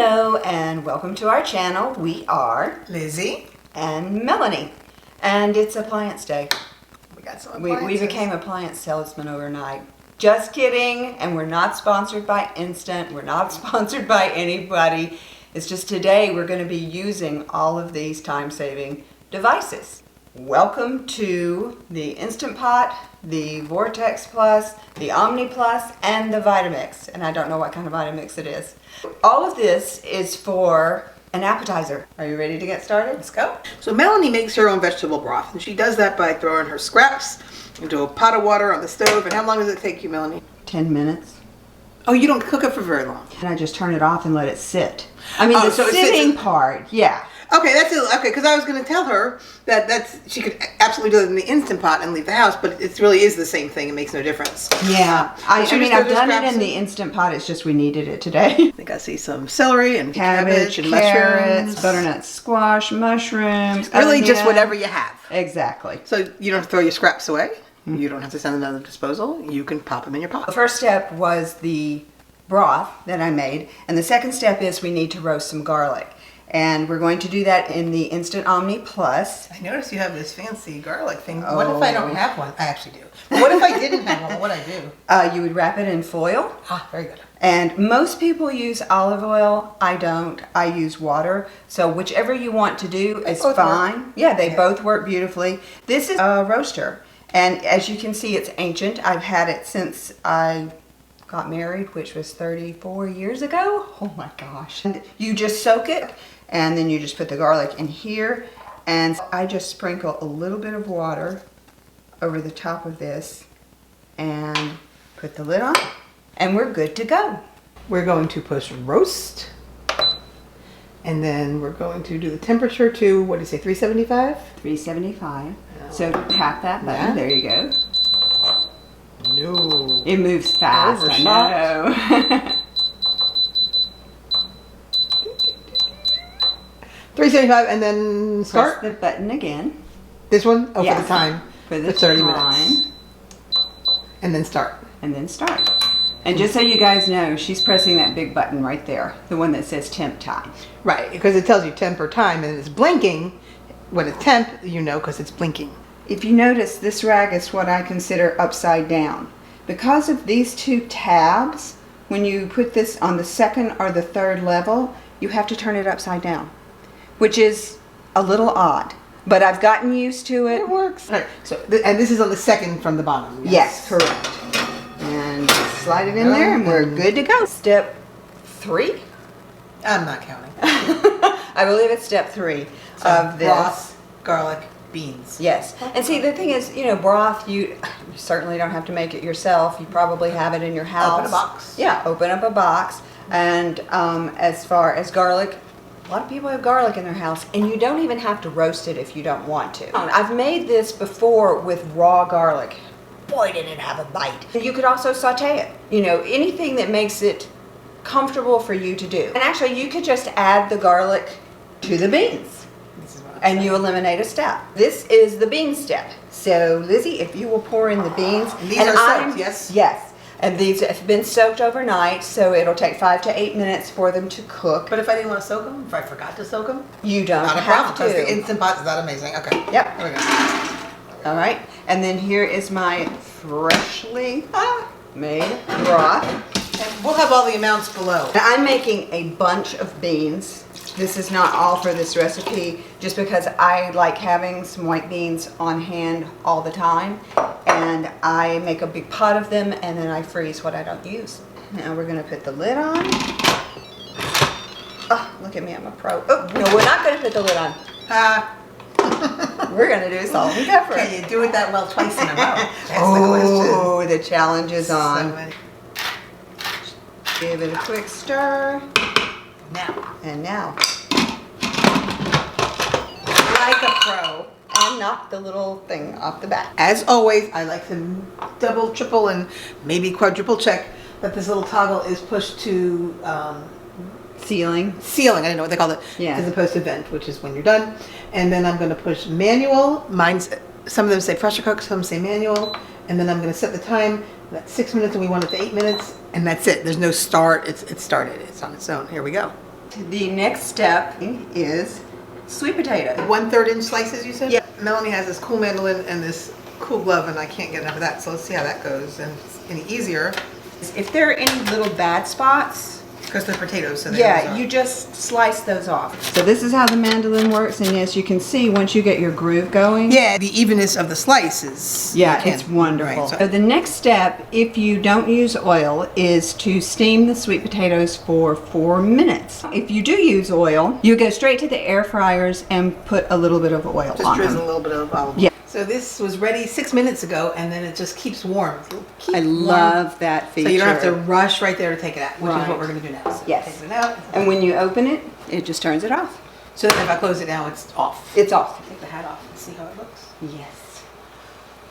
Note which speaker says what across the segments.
Speaker 1: Hello and welcome to our channel. We are
Speaker 2: Lizzie
Speaker 1: and Melanie, and it's Appliance Day.
Speaker 2: We got some
Speaker 1: We
Speaker 2: appliances.
Speaker 1: became appliance salesmen overnight. Just kidding, and we're not sponsored by Instant. We're not sponsored by anybody. It's just today we're going to be using all of these time-saving devices. Welcome to the Instant Pot, the Vortex Plus, the Omni Plus, and the Vitamix. And I don't know what kind of Vitamix it is. All of this is for an appetizer. Are you ready to get started?
Speaker 2: Let's go. So Melanie makes her own vegetable broth, and she does that by throwing her scraps into a pot of water on the stove. And how long does it take you, Melanie?
Speaker 1: 10 minutes.
Speaker 2: Oh, you don't cook it for very long.
Speaker 1: And I just turn it off and let it sit. I mean, the
Speaker 2: so it
Speaker 1: sitting
Speaker 2: sits-
Speaker 1: part, yeah.
Speaker 2: Okay, that's it. Okay, because I was going to tell her that she could absolutely do it in the Instant Pot and leave the house, but it really is the same thing. It makes no difference.
Speaker 1: Yeah, I
Speaker 2: She
Speaker 1: mean,
Speaker 2: just
Speaker 1: I've
Speaker 2: throws her
Speaker 1: done it
Speaker 2: scraps
Speaker 1: in the Instant Pot. It's just we needed it today.
Speaker 2: I think I see some celery and cabbage and
Speaker 1: carrots,
Speaker 2: mushrooms.
Speaker 1: butternut squash, mushrooms.
Speaker 2: Really just
Speaker 1: onion.
Speaker 2: whatever you have.
Speaker 1: Exactly.
Speaker 2: So you don't have to throw your scraps away. You don't have to send them to the disposal. You can pop them in your pot.
Speaker 1: The first step was the broth that I made, and the second step is we need to roast some garlic. And we're going to do that in the Instant Omni Plus.
Speaker 2: I noticed you have this fancy garlic thing. What if I don't have one? I actually do. But what if I didn't have one? What would I do?
Speaker 1: You would wrap it in foil.
Speaker 2: Ah, very good.
Speaker 1: And most people use olive oil. I don't. I use water. So whichever you want to do is
Speaker 2: both
Speaker 1: fine.
Speaker 2: work.
Speaker 1: Yeah, they both work beautifully. This is a roaster. And as you can see, it's ancient. I've had it since I got married, which was 34 years ago. Oh my gosh. And you just soak it, and then you just put the garlic in here. And I just sprinkle a little bit of water over the top of this and put the lid on, and we're good to go.
Speaker 2: We're going to push roast. And then we're going to do the temperature to, what do you say, 375?
Speaker 1: 375. So tap that button.
Speaker 2: Yeah.
Speaker 1: There you go.
Speaker 2: No.
Speaker 1: It moves fast.
Speaker 2: Overshot.
Speaker 1: I know.
Speaker 2: 375 and then start.
Speaker 1: Press the button again.
Speaker 2: This one? Oh,
Speaker 1: Yes.
Speaker 2: for the time.
Speaker 1: For the
Speaker 2: 30
Speaker 1: time.
Speaker 2: minutes. And then start.
Speaker 1: And then start. And just so you guys know, she's pressing that big button right there, the one that says temp time.
Speaker 2: Right, because it tells you temp or time and it's blinking. When it's temp, you know because it's blinking.
Speaker 1: If you notice, this rag is what I consider upside down. Because of these two tabs, when you put this on the second or the third level, you have to turn it upside down, which is a little odd. But I've gotten used to it.
Speaker 2: It works. All right, so and this is on the second from the bottom.
Speaker 1: Yes, correct. And slide it in there and we're good to go. Step 3?
Speaker 2: I'm not counting.
Speaker 1: I believe it's step 3 of this.
Speaker 2: Broth, garlic, beans.
Speaker 1: Yes. And see, the thing is, you know, broth, you certainly don't have to make it yourself. You probably have it in your house.
Speaker 2: Open a box.
Speaker 1: Yeah, open up a box. And as far as garlic, a lot of people have garlic in their house, and you don't even have to roast it if you don't want to. I've made this before with raw garlic. Boy, did it have a bite. You could also saute it. You know, anything that makes it comfortable for you to do. And actually, you could just add the garlic to the beans, and you eliminate a step. This is the bean step. So, Lizzie, if you will pour in the beans.
Speaker 2: These
Speaker 1: and
Speaker 2: are soaked, yes?
Speaker 1: Yes. And these have been soaked overnight, so it'll take 5 to 8 minutes for them to cook.
Speaker 2: But if I didn't want to soak them, if I forgot to soak them,
Speaker 1: You don't
Speaker 2: not a
Speaker 1: have
Speaker 2: problem because the
Speaker 1: to.
Speaker 2: Instant Pot is that amazing. Okay.
Speaker 1: Yep.
Speaker 2: There we go.
Speaker 1: All right. And then here is my freshly made broth.
Speaker 2: And we'll have all the amounts below.
Speaker 1: Now, I'm making a bunch of beans. This is not all for this recipe, just because I like having some white beans on hand all the time. And I make a big pot of them, and then I freeze what I don't use. Now we're going to put the lid on. Oh, look at me, I'm a pro. Oh, no, we're not going to put the lid on. We're going to do salt and pepper.
Speaker 2: Can you do it that well twice in a row? That's the question.
Speaker 1: Oh, the challenge is on.
Speaker 2: So,
Speaker 1: Give it a quick stir.
Speaker 2: now.
Speaker 1: And now, like a pro, and knock the little thing off the back.
Speaker 2: As always, I like to double, triple, and maybe quadruple check that this little toggle is pushed to
Speaker 1: Sealing.
Speaker 2: sealing. I don't know what they call it.
Speaker 1: Yeah.
Speaker 2: As opposed to vent, which is when you're done. And then I'm going to push manual. Mine's, some of them say pressure cook, some say manual. And then I'm going to set the time. That's 6 minutes, and we want it to 8 minutes. And that's it. There's no start. It's started. It's on its own. Here we go.
Speaker 1: The next step is sweet potato.
Speaker 2: 1/3 inch slices, you said?
Speaker 1: Yeah.
Speaker 2: Melanie has this cool mandolin and this cool glove, and I can't get enough of that, so let's see how that goes. And it's any easier
Speaker 1: If there are any little bad spots,
Speaker 2: because they're potatoes, so
Speaker 1: yeah, you just slice those off. So this is how the mandolin works, and as you can see, once you get your groove going,
Speaker 2: yeah, the evenness of the slices.
Speaker 1: yeah, it's wonderful.
Speaker 2: Right,
Speaker 1: so the next step, if you don't use oil, is to steam the sweet potatoes for 4 minutes. If you do use oil, you go straight to the air fryers and put a little bit of oil
Speaker 2: just
Speaker 1: on
Speaker 2: drizzle
Speaker 1: them.
Speaker 2: a little bit of olive oil.
Speaker 1: Yeah.
Speaker 2: So this was ready 6 minutes ago, and then it just keeps warm.
Speaker 1: I love that feature.
Speaker 2: So you don't have to rush right there to take it out, which is
Speaker 1: Right.
Speaker 2: what we're going to do now. So
Speaker 1: Yes.
Speaker 2: take it out.
Speaker 1: And when you open it, it just turns it off.
Speaker 2: So if I close it now, it's off.
Speaker 1: It's off.
Speaker 2: Take the hat off and see how it looks.
Speaker 1: Yes.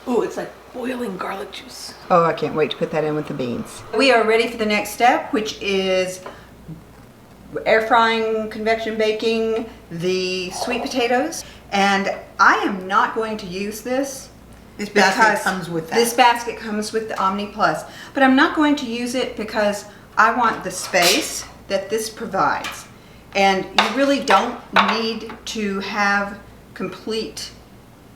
Speaker 2: Ooh, it's like boiling garlic juice.
Speaker 1: Oh, I can't wait to put that in with the beans. We are ready for the next step, which is air frying, convection baking the sweet potatoes. And I am not going to use this.
Speaker 2: This basket comes with that.
Speaker 1: This basket comes with the Omni Plus. But I'm not going to use it because I want the space that this provides. And you really don't need to have complete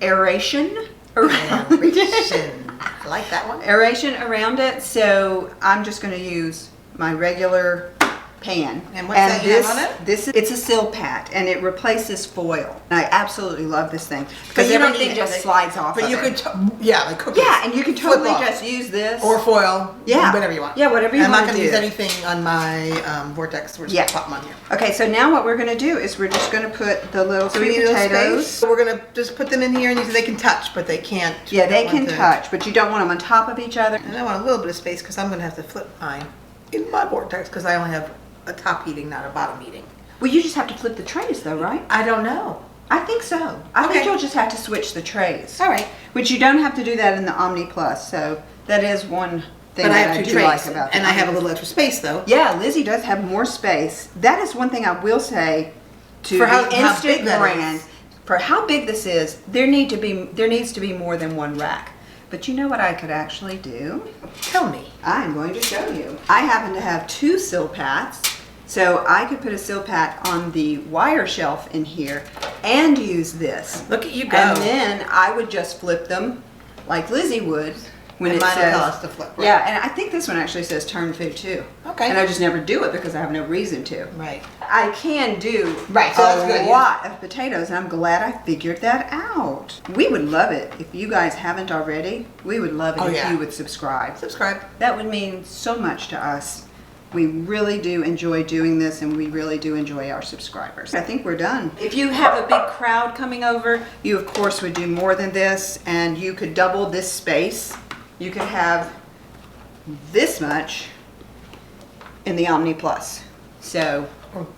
Speaker 1: aeration around
Speaker 2: Aeration. I like that one.
Speaker 1: aeration around it, so I'm just going to use my regular pan.
Speaker 2: And what's that you have on it?
Speaker 1: It's a Silpat, and it replaces foil. And I absolutely love this thing because
Speaker 2: you don't
Speaker 1: everything
Speaker 2: need
Speaker 1: just
Speaker 2: it,
Speaker 1: slides off.
Speaker 2: But
Speaker 1: of
Speaker 2: you
Speaker 1: it.
Speaker 2: could, yeah, like cookies.
Speaker 1: yeah, and you can
Speaker 2: Flip
Speaker 1: totally
Speaker 2: off.
Speaker 1: just use this
Speaker 2: Or foil.
Speaker 1: Yeah.
Speaker 2: Whatever you want.
Speaker 1: Yeah, whatever you
Speaker 2: I'm not
Speaker 1: want to
Speaker 2: going to
Speaker 1: do.
Speaker 2: use anything on my Vortex. We're just
Speaker 1: Yeah.
Speaker 2: going to pop them on here.
Speaker 1: Okay, so now what we're going to do is we're just going to put the little
Speaker 2: So we
Speaker 1: sweet
Speaker 2: need a little
Speaker 1: potatoes.
Speaker 2: space. So we're going to just put them in here, and they can touch, but they can't.
Speaker 1: Yeah, they
Speaker 2: don't
Speaker 1: can
Speaker 2: want to-
Speaker 1: touch, but you don't want them on top of each other.
Speaker 2: And I want a little bit of space because I'm going to have to flip mine in my Vortex because I only have a top heating, not a bottom heating.
Speaker 1: Well, you just have to flip the trays though, right?
Speaker 2: I don't know.
Speaker 1: I think so. I think
Speaker 2: Okay.
Speaker 1: you'll just have to switch the trays.
Speaker 2: All right.
Speaker 1: Which you don't have to do that in the Omni Plus, so that is one thing
Speaker 2: But I
Speaker 1: that
Speaker 2: have
Speaker 1: I
Speaker 2: two
Speaker 1: do
Speaker 2: trays,
Speaker 1: like about the
Speaker 2: and I have a
Speaker 1: Omni.
Speaker 2: little extra space though.
Speaker 1: Yeah, Lizzie does have more space. That is one thing I will say to
Speaker 2: For how
Speaker 1: the
Speaker 2: big
Speaker 1: instant
Speaker 2: that
Speaker 1: brand.
Speaker 2: is.
Speaker 1: For how big this is, there needs to be more than one rack. But you know what I could actually do?
Speaker 2: Tell me.
Speaker 1: I'm going to show you. I happen to have 2 Silpats, so I could put a Silpat on the wire shelf in here and use this.
Speaker 2: Look at you go.
Speaker 1: And then I would just flip them like Lizzie would when
Speaker 2: And
Speaker 1: it
Speaker 2: mine will
Speaker 1: says,
Speaker 2: tell us to flip, right?
Speaker 1: Yeah, and I think this one actually says turn food too.
Speaker 2: Okay.
Speaker 1: And I just never do it because I have no reason to.
Speaker 2: Right.
Speaker 1: I can do
Speaker 2: Right, so that's good,
Speaker 1: a
Speaker 2: yeah.
Speaker 1: lot of potatoes, and I'm glad I figured that out. We would love it if you guys haven't already. We would love it
Speaker 2: Oh,
Speaker 1: if
Speaker 2: yeah.
Speaker 1: you would subscribe.
Speaker 2: Subscribe.
Speaker 1: That would mean so much to us. We really do enjoy doing this, and we really do enjoy our subscribers. I think we're done. If you have a big crowd coming over, you of course would do more than this, and you could double this space. You could have this much in the Omni Plus. So,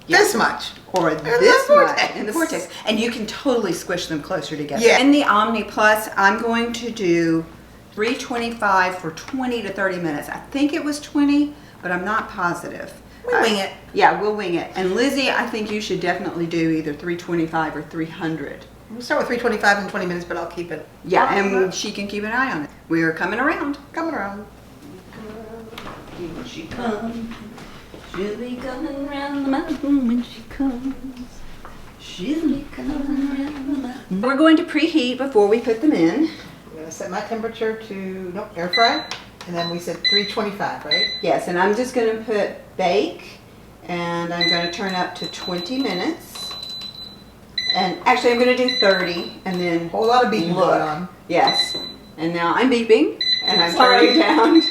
Speaker 1: yeah.
Speaker 2: This much.
Speaker 1: Or
Speaker 2: the
Speaker 1: this much
Speaker 2: Vortex.
Speaker 1: in the Vortex. And you can totally squish them closer together.
Speaker 2: Yeah.
Speaker 1: In the Omni Plus, I'm going to do 325 for 20 to 30 minutes. I think it was 20, but I'm not positive.
Speaker 2: We wing it.
Speaker 1: Yeah, we'll wing it. And Lizzie, I think you should definitely do either 325 or 300.
Speaker 2: We'll start with 325 in 20 minutes, but I'll keep it.
Speaker 1: Yeah, and she can keep an eye on it. We are coming around.
Speaker 2: Coming around.
Speaker 1: Here she comes. She'll be coming around the mountain when she comes. She'll be coming around the mountain. We're going to preheat before we put them in.
Speaker 2: I'm going to set my temperature to, nope, air fry. And then we said 325, right?
Speaker 1: Yes, and I'm just going to put bake, and I'm going to turn up to 20 minutes. And actually, I'm going to do 30, and then
Speaker 2: A whole lot of beeping
Speaker 1: look.
Speaker 2: going on.
Speaker 1: Yes, and now I'm beeping, and I'm
Speaker 2: Sorry.
Speaker 1: turning down.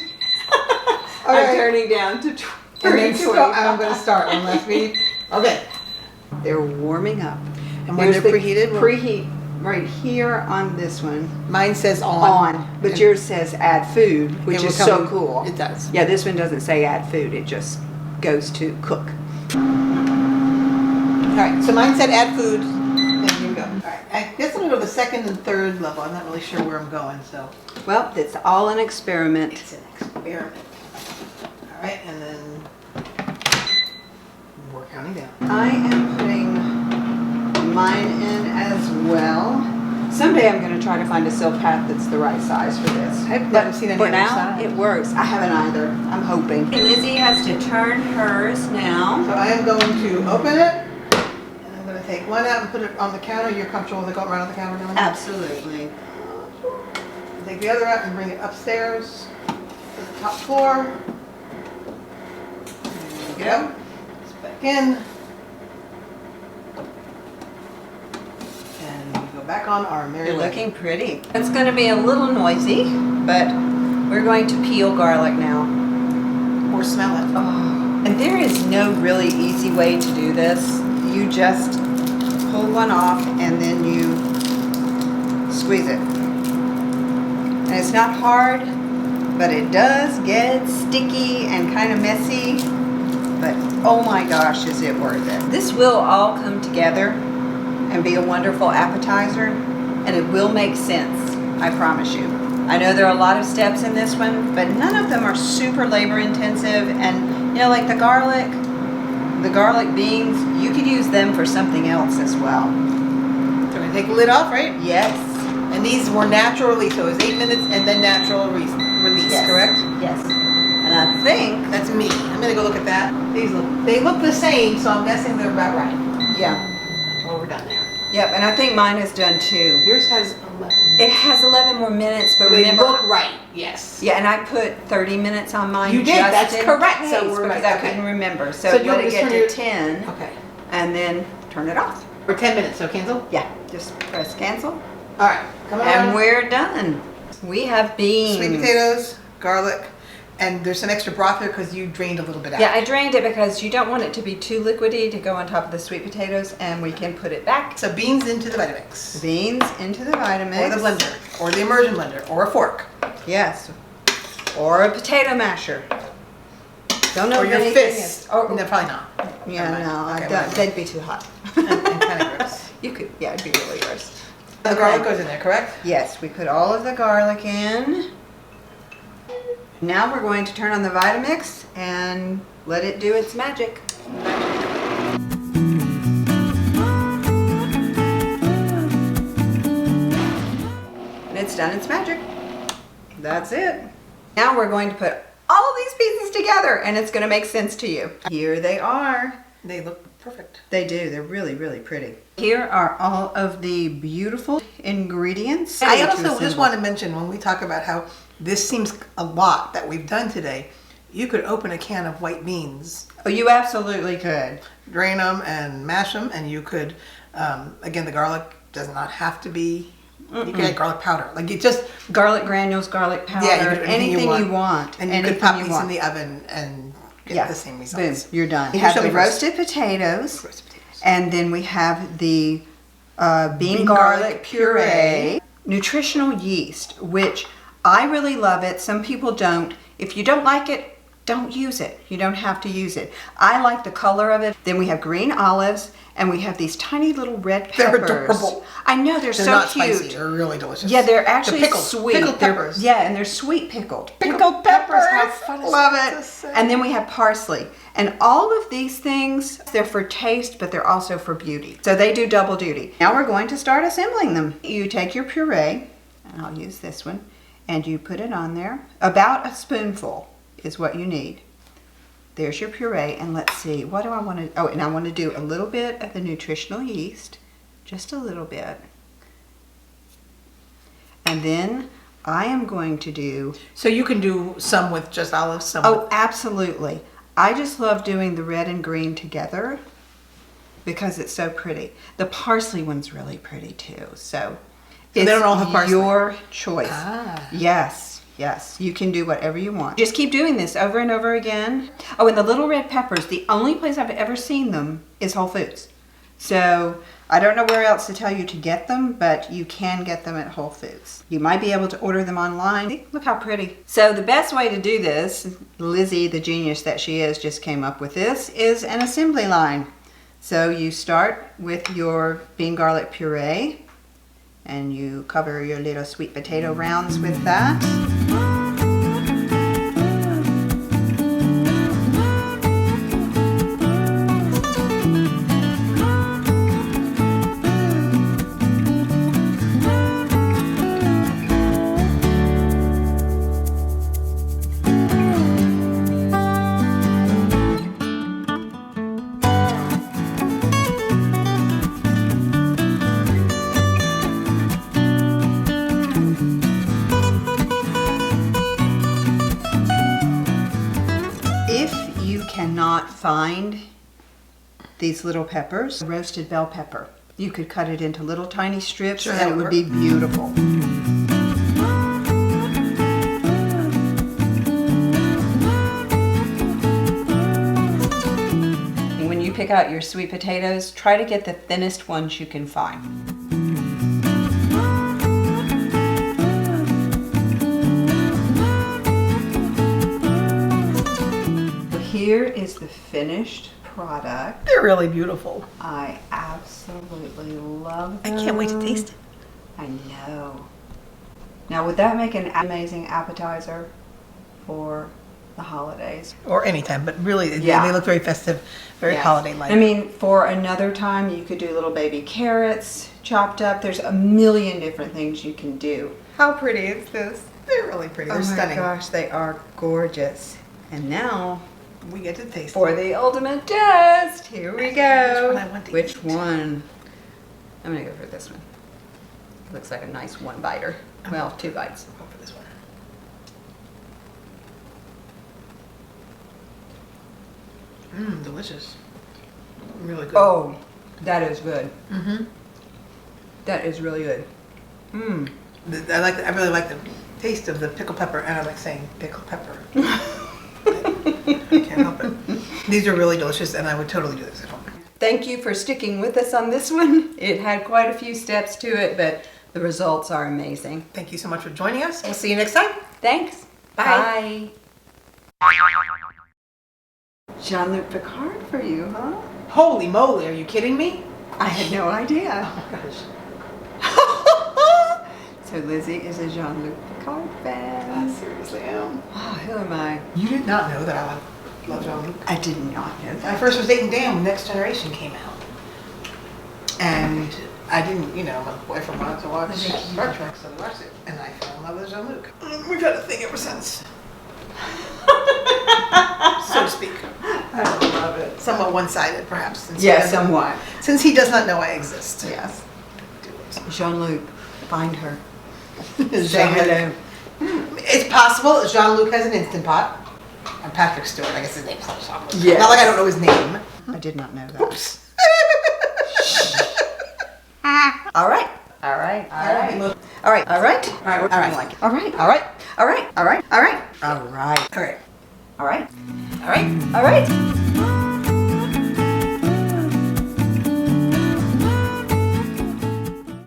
Speaker 2: All
Speaker 1: I'm
Speaker 2: right.
Speaker 1: turning down to
Speaker 2: And then
Speaker 1: 325.
Speaker 2: I'm going to start on last beat. Okay.
Speaker 1: They're warming up.
Speaker 2: And when
Speaker 1: Here's
Speaker 2: they're
Speaker 1: the
Speaker 2: preheated?
Speaker 1: Preheat right here on this one.
Speaker 2: Mine says on.
Speaker 1: But
Speaker 2: And
Speaker 1: yours says add food, which
Speaker 2: it will
Speaker 1: is
Speaker 2: tell
Speaker 1: so
Speaker 2: me-
Speaker 1: cool.
Speaker 2: It does.
Speaker 1: Yeah, this one doesn't say add food. It just goes to cook.
Speaker 2: All right, so mine said add food. And here we go. All right, I guess I'm going to go to the second and third level. I'm not really sure where I'm going, so
Speaker 1: Well, it's all an experiment.
Speaker 2: it's an experiment. All right, and then we're counting down.
Speaker 1: I am putting mine in as well. Someday I'm going to try to find a silk hat that's the right size for this.
Speaker 2: I've never seen any
Speaker 1: For
Speaker 2: other
Speaker 1: now,
Speaker 2: side.
Speaker 1: it works. I haven't either. I'm hoping. Lizzie has to turn hers now.
Speaker 2: So I am going to open it, and I'm going to take one out and put it on the counter. You're comfortable with it going right on the counter now?
Speaker 1: Absolutely.
Speaker 2: Take the other out and bring it upstairs to the top floor. There we go. It's back in. And we go back on our merry
Speaker 1: You're
Speaker 2: way.
Speaker 1: looking pretty. It's going to be a little noisy, but we're going to peel garlic now.
Speaker 2: Or smell it.
Speaker 1: Oh. And there is no really easy way to do this. You just pull one off and then you squeeze it. And it's not hard, but it does get sticky and kind of messy. But oh my gosh, is it worth it. This will all come together and be a wonderful appetizer, and it will make sense, I promise you. I know there are a lot of steps in this one, but none of them are super labor intensive. And you know, like the garlic beans, you could use them for something else as well.
Speaker 2: So we're going to take the lid off, right?
Speaker 1: Yes.
Speaker 2: And these were natural release, so it was 8 minutes and then natural release,
Speaker 1: Yes.
Speaker 2: correct?
Speaker 1: Yes. And I think,
Speaker 2: That's me. I'm going to go look at that. They look the same, so I'm guessing they're about right.
Speaker 1: yeah.
Speaker 2: Well, we're done there.
Speaker 1: Yep, and I think mine is done too.
Speaker 2: Yours has 11.
Speaker 1: It has 11 more minutes, but
Speaker 2: They
Speaker 1: remember,
Speaker 2: look right, yes.
Speaker 1: yeah, and I put 30 minutes on mine.
Speaker 2: You did,
Speaker 1: just
Speaker 2: that's
Speaker 1: in
Speaker 2: correct,
Speaker 1: case,
Speaker 2: so we're
Speaker 1: because
Speaker 2: right,
Speaker 1: I
Speaker 2: okay.
Speaker 1: couldn't remember. So,
Speaker 2: So do you
Speaker 1: let
Speaker 2: want
Speaker 1: it
Speaker 2: to
Speaker 1: get
Speaker 2: turn
Speaker 1: to
Speaker 2: your-
Speaker 1: 10,
Speaker 2: Okay.
Speaker 1: and then turn it off.
Speaker 2: For 10 minutes, so cancel?
Speaker 1: Yeah, just press cancel,
Speaker 2: All right, come on.
Speaker 1: and we're done. We have beans.
Speaker 2: Sweet potatoes, garlic, and there's some extra broth here because you drained a little bit out.
Speaker 1: Yeah, I drained it because you don't want it to be too liquidy to go on top of the sweet potatoes, and we can put it back.
Speaker 2: So beans into the Vitamix.
Speaker 1: Beans into the Vitamix.
Speaker 2: Or the blender, or the immersion blender, or a fork.
Speaker 1: Yes. Or a potato masher. Don't know
Speaker 2: Or
Speaker 1: if
Speaker 2: your
Speaker 1: anything
Speaker 2: fist.
Speaker 1: is- Oh,
Speaker 2: No, probably not.
Speaker 1: yeah,
Speaker 2: Never mind.
Speaker 1: no, I
Speaker 2: Okay,
Speaker 1: don't.
Speaker 2: whatever.
Speaker 1: They'd be too hot.
Speaker 2: and kind of gross.
Speaker 1: You could, yeah, it'd be really gross.
Speaker 2: The garlic goes in there, correct?
Speaker 1: Yes, we put all of the garlic in. Now we're going to turn on the Vitamix and let it do its magic. And it's done its magic. That's it. Now we're going to put all these pieces together and it's going to make sense to you. Here they are.
Speaker 2: They look perfect.
Speaker 1: They do. They're really, really pretty. Here are all of the beautiful ingredients.
Speaker 2: I
Speaker 1: to
Speaker 2: also just
Speaker 1: assemble.
Speaker 2: want to mention when we talk about how this seems a lot that we've done today, you could open a can of white beans,
Speaker 1: Oh, you absolutely could.
Speaker 2: drain them and mash them, and you could, again, the garlic does not have to be, you could add garlic powder. Like you just,
Speaker 1: Garlic granules, garlic powder,
Speaker 2: yeah, you could do
Speaker 1: anything you want.
Speaker 2: And you
Speaker 1: anything
Speaker 2: could pop
Speaker 1: you
Speaker 2: these
Speaker 1: want.
Speaker 2: in the oven and get the same results.
Speaker 1: Boom, you're done. We
Speaker 2: You
Speaker 1: have
Speaker 2: show
Speaker 1: the
Speaker 2: me first.
Speaker 1: roasted potatoes,
Speaker 2: Roasted potatoes.
Speaker 1: and then we have the bean garlic puree, nutritional yeast, which I really love it. Some people don't. If you don't like it, don't use it. You don't have to use it. I like the color of it. Then we have green olives, and we have these tiny little red peppers.
Speaker 2: They're adorable.
Speaker 1: I know, they're
Speaker 2: They're
Speaker 1: so
Speaker 2: not
Speaker 1: cute.
Speaker 2: spicy. They're really delicious.
Speaker 1: Yeah, they're actually
Speaker 2: pickled,
Speaker 1: sweet.
Speaker 2: Pickled
Speaker 1: They're-
Speaker 2: peppers.
Speaker 1: Yeah, and they're sweet pickled.
Speaker 2: Pickled peppers. How fun is
Speaker 1: Love
Speaker 2: that to
Speaker 1: it.
Speaker 2: say?
Speaker 1: And then we have parsley. And all of these things, they're for taste, but they're also for beauty. So they do double duty. Now we're going to start assembling them. You take your puree, and I'll use this one, and you put it on there. About a spoonful is what you need. There's your puree, and let's see, what do I want to, oh, and I want to do a little bit of the nutritional yeast, just a little bit. And then I am going to do,
Speaker 2: So you can do some with just olives, some
Speaker 1: oh, absolutely. I just love doing the red and green together because it's so pretty. The parsley one's really pretty too, so
Speaker 2: they don't all have parsley?
Speaker 1: your choice.
Speaker 2: Ah.
Speaker 1: Yes. Yes, you can do whatever you want. Just keep doing this over and over again. Oh, and the little red peppers, the only place I've ever seen them is Whole Foods. So I don't know where else to tell you to get them, but you can get them at Whole Foods. You might be able to order them online. See, look how pretty. So the best way to do this, Lizzie, the genius that she is, just came up with this, is an assembly line. So you start with your bean garlic puree, and you cover your little sweet potato rounds with that. find these little peppers, roasted bell pepper. You could cut it into little tiny strips and it would be beautiful. When you pick out your sweet potatoes, try to get the thinnest ones you can find. Here is the finished product.
Speaker 2: They're really beautiful.
Speaker 1: I absolutely love them.
Speaker 2: I can't wait to taste it.
Speaker 1: I know. Now, would that make an amazing appetizer for the holidays?
Speaker 2: Or anytime, but really,
Speaker 1: Yeah.
Speaker 2: they look very festive, very holiday-like.
Speaker 1: I mean, for another time, you could do little baby carrots chopped up. There's a million different things you can do.
Speaker 2: How pretty is this? They're really pretty. They're stunning.
Speaker 1: Oh my gosh, they are gorgeous. And now,
Speaker 2: We get to taste
Speaker 1: for the ultimate test, here we go.
Speaker 2: Which one I want to
Speaker 1: Which
Speaker 2: eat?
Speaker 1: one? I'm gonna go for this one. Looks like a nice one biter. Well, 2 bites.
Speaker 2: I'll go for this one. Delicious. Really good.
Speaker 1: Oh, that is good.
Speaker 2: Mm-hmm.
Speaker 1: That is really good. Mmm.
Speaker 2: I really like the taste of the pickled pepper, and I like saying pickled pepper. I can't help it. These are really delicious, and I would totally do this at home.
Speaker 1: Thank you for sticking with us on this one. It had quite a few steps to it, but the results are amazing.
Speaker 2: Thank you so much for joining us. We'll see you next time.
Speaker 1: Thanks.
Speaker 2: Bye.
Speaker 1: Bye. Jean-Luc Picard for you, huh?
Speaker 2: Holy moly, are you kidding me?
Speaker 1: I had no idea.
Speaker 2: Oh my gosh.
Speaker 1: So Lizzie is a Jean-Luc Picard
Speaker 2: I
Speaker 1: fan.
Speaker 2: seriously am.
Speaker 1: Oh, who am I?
Speaker 2: You did not know that I love Jean-Luc.
Speaker 1: I did not know
Speaker 2: I
Speaker 1: that.
Speaker 2: first was dating Dan when Next Generation came out. And I didn't, my boyfriend wanted to watch Star Trek, so we watched it. And I fell in love with Jean-Luc. We've had a thing ever since. So to speak.
Speaker 1: I love it.
Speaker 2: Somewhat one-sided, perhaps. Since
Speaker 1: Yes, somewhat.
Speaker 2: Since he does not know I exist.
Speaker 1: Yes. Jean-Luc, find her. Say
Speaker 2: Jean-Luc.
Speaker 1: hello.
Speaker 2: It's possible Jean-Luc has an Instant Pot. And Patrick Stewart, I guess his name's not Jean-Luc.
Speaker 1: Yes.
Speaker 2: Not like I don't know his name.
Speaker 1: I did not know that.
Speaker 2: Oops.
Speaker 1: All right. All right. All right. All right. All right. All right.
Speaker 2: All right.
Speaker 1: Like it. All right.
Speaker 2: All right.
Speaker 1: All right. All right. All right. All right.
Speaker 2: All right.
Speaker 1: All right.
Speaker 2: All right.
Speaker 1: All right.